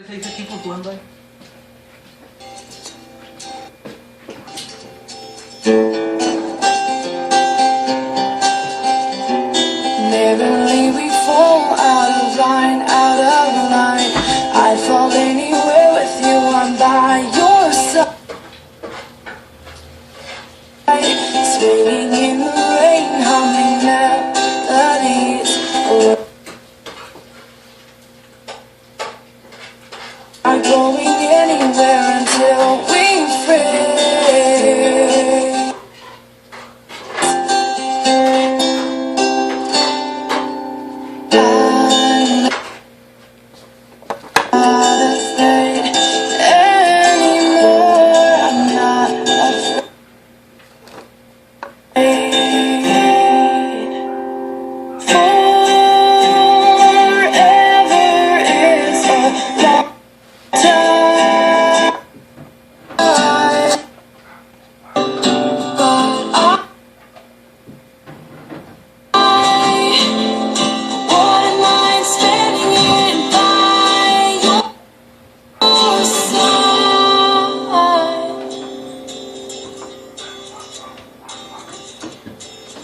¿6 equipos jugando ahí? Neverly we fall out of line, out of line. I'd fall anywhere with you, I'm by your side. Swinging in the rain, humming melodies. Not going anywhere until we free.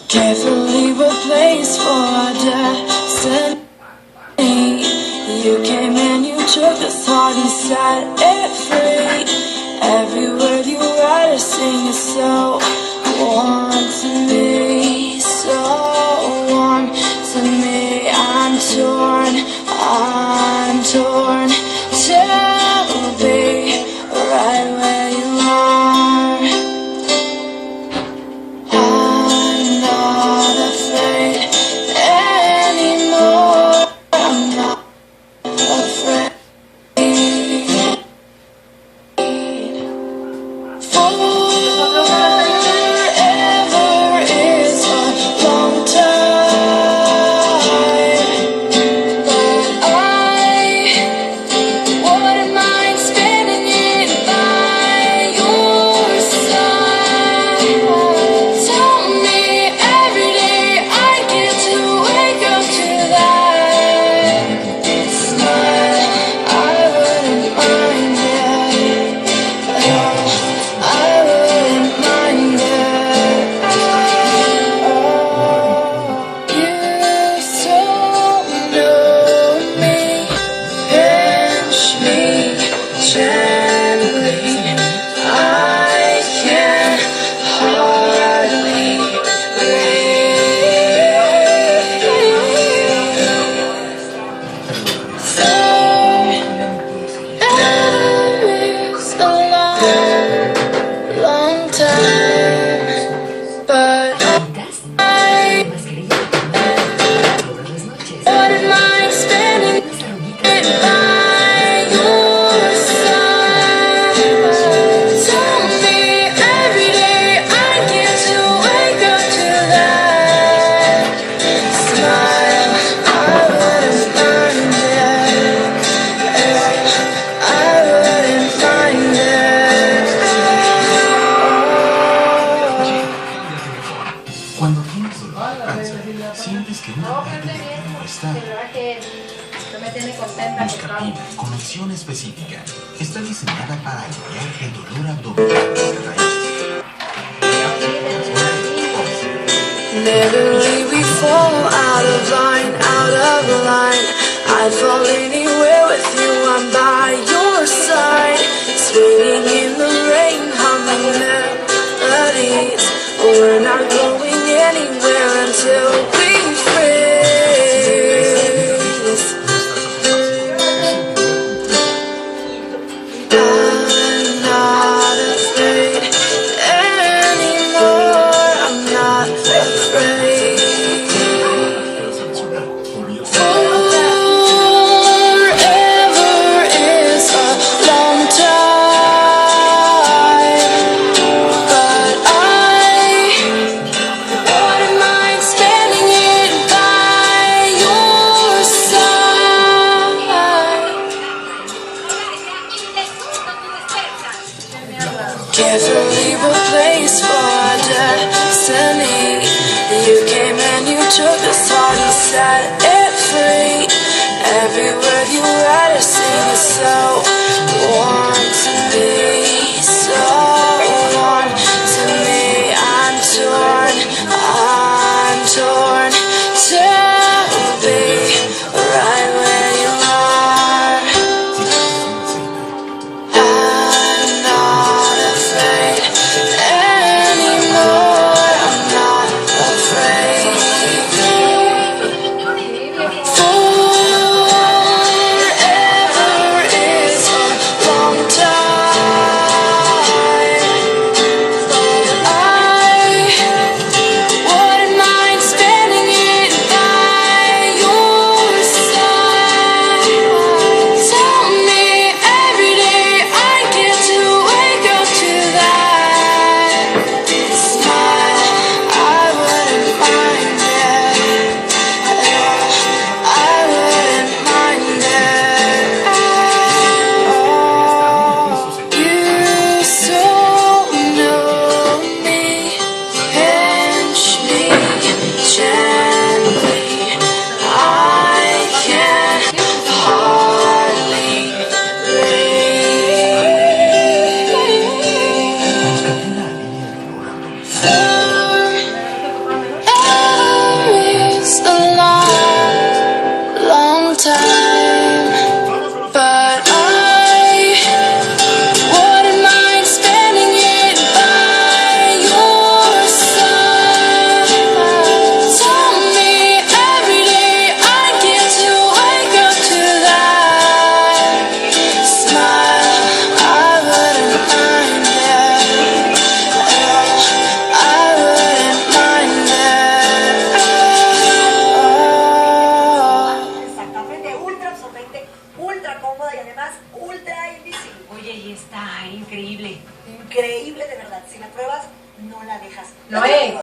Carefully replaced for our destiny. You came and you took this heart and set it free. Every word you write or sing is so warm to me, so warm to me. I'm torn to be right where you are. I'm not afraid anymore. I'm not afraid. Forever is a long time, but I wouldn't mind spending it by your side. Tell me every day I get to wake up to that smile. I wouldn't mind it. I wouldn't mind it. You still know me. Pinch me gently. I can hardly breathe. It's a long, long time, but I wouldn't mind spending it by your side. Tell me every day I get to wake up to that smile. I wouldn't mind it. I wouldn't mind it. Cuando tienes dolor de panza, sientes que una parte de ti no está. Busca Pina, conexión específica. Está diseñada para aliviar el dolor abdominal desde raíz. Neverly we fall out of line, out of line. I'd fall anywhere with you, I'm by your side. Swinging in the rain, humming melodies. We're not going anywhere until we freeze. I'm not afraid anymore. I'm not afraid. Forever is a long time, but I wouldn't mind spending it by your side. Carefully replaced for our destiny. You came and you took this heart and set it free. Every word you write or sing is so ultra invisible. Oye, y está increíble. Increíble, de verdad. Si la pruebas, no la dejas. Noé,